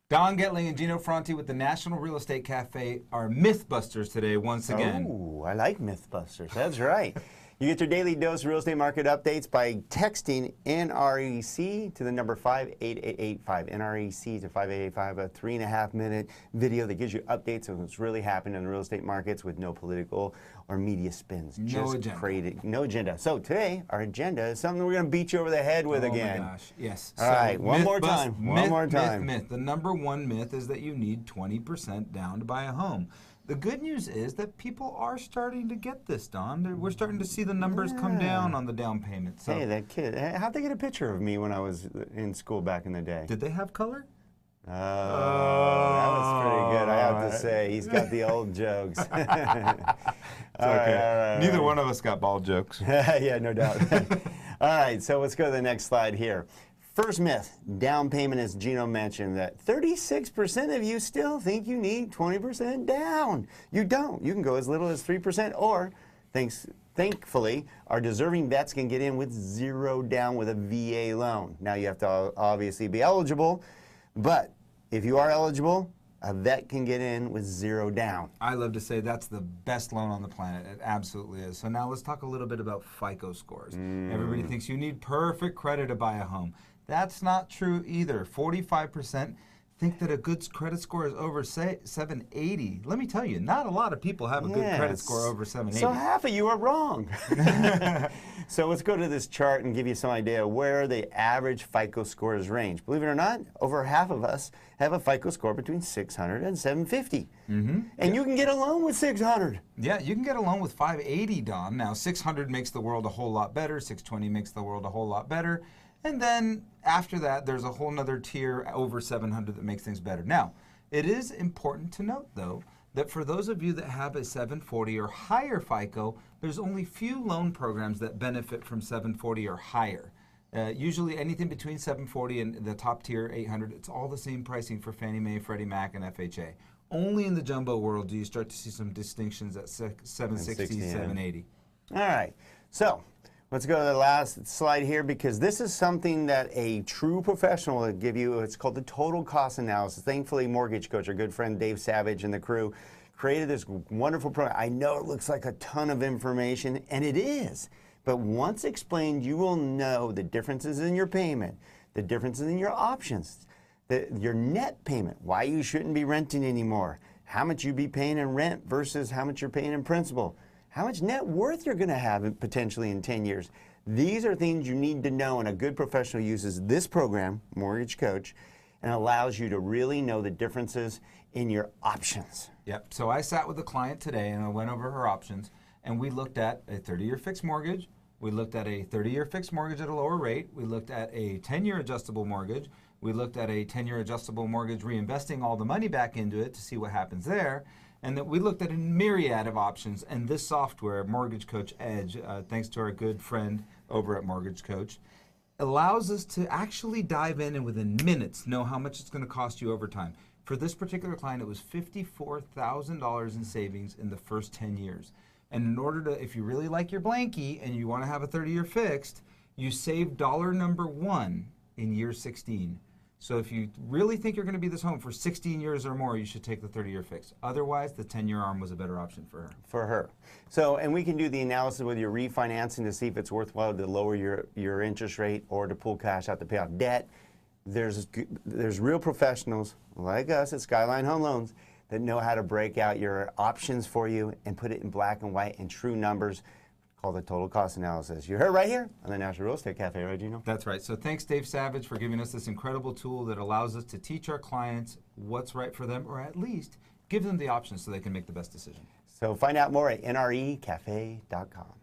Don Getling and Gino Franti with the National Real Estate Cafe are Mythbusters today once again. Oh, I like Mythbusters. That's right. You get your daily dose of real estate market updates by texting NREC to the number 58885. NREC to 5885, a 3.5-minute video that gives you updates on what's really happening in the real estate markets with no political or media spins. No agenda. No agenda. So today, our agenda is something we're going to beat you over the head with again. Oh my gosh, yes. All right, one more time. Myth. The number one myth is that you need 20% down to buy a home. The good news is that people are starting to get this, Don. We're starting to see the numbers come down on the down payment. So. Hey, that kid. How'd they get a picture of me when I was in school back in the day? Did they have color? Oh, that was pretty good, I have to say. He's got the old jokes. All right. Neither one of us got bald jokes. Yeah, no doubt. All right, so let's go to the next slide here. First myth, down payment, as Gino mentioned, that 36% of you still think you need 20% down. You don't. You can go as little as 3%, or thankfully, our deserving vets can get in with 0 down with a VA loan. Now you have to obviously be eligible, but if you are eligible, a vet can get in with 0 down. I love to say that's the best loan on the planet. It absolutely is. So now let's talk a little bit about FICO scores. Everybody thinks you need perfect credit to buy a home. That's not true either. 45% think that a good credit score is over 780. Let me tell you, not a lot of people have a good credit score over 780. So half of you are wrong. So let's go to this chart and give you some idea where the average FICO scores range. Believe it or not, over half of us have a FICO score between 600 and 750. And you can get a loan with 600. Yeah, you can get a loan with 580, Don. Now, 600 makes the world a whole lot better. 620 makes the world a whole lot better. And then after that, there's a whole nother tier over 700 that makes things better. Now, it is important to note, though, that for those of you that have a 740 or higher FICO, there's only few loan programs that benefit from 740 or higher. Usually anything between 740 and the top tier 800, it's all the same pricing for Fannie Mae, Freddie Mac, and FHA. Only in the jumbo world do you start to see some distinctions at 760, 780. All right. So let's go to the last slide here, because this is something that a true professional will give you. It's called the total cost analysis. Thankfully, Mortgage Coach, our good friend Dave Savage and the crew, created this wonderful program. I know it looks like a ton of information, and it is. But once explained, you will know the differences in your payment, the differences in your options, your net payment, why you shouldn't be renting anymore, how much you'd be paying in rent versus how much you're paying in principal, how much net worth you're going to have potentially in 10 years. These are things you need to know, and a good professional uses this program, Mortgage Coach, and allows you to really know the differences in your options. Yep. So I sat with a client today, and I went over her options, and we looked at a 30-year fixed mortgage. We looked at a 30-year fixed mortgage at a lower rate. We looked at a 10-year adjustable mortgage. We looked at a 10-year adjustable mortgage, reinvesting all the money back into it to see what happens there. And then we looked at a myriad of options, and this software, Mortgage Coach Edge, thanks to our good friend over at Mortgage Coach, allows us to actually dive in and within minutes know how much it's going to cost you over time. For this particular client, it was $54,000 in savings in the first 10 years. And in order to, if you really like your blankie and you want to have a 30-year fixed, you save dollar number 1 in year 16. So if you really think you're going to be this home for 16 years or more, you should take the 30-year fix. Otherwise, the 10-year arm was a better option for her. So, and we can do the analysis with your refinancing to see if it's worthwhile to lower your interest rate or to pull cash out to pay off debt. There's real professionals like us at Skyline Home Loans that know how to break out your options for you and put it in black and white and true numbers, called the total cost analysis. You heard right here on the National Real Estate Cafe, right, Gino? That's right. So thanks, Dave Savage, for giving us this incredible tool that allows us to teach our clients what's right for them, or at least give them the options so they can make the best decision. So find out more at nrecafe.com.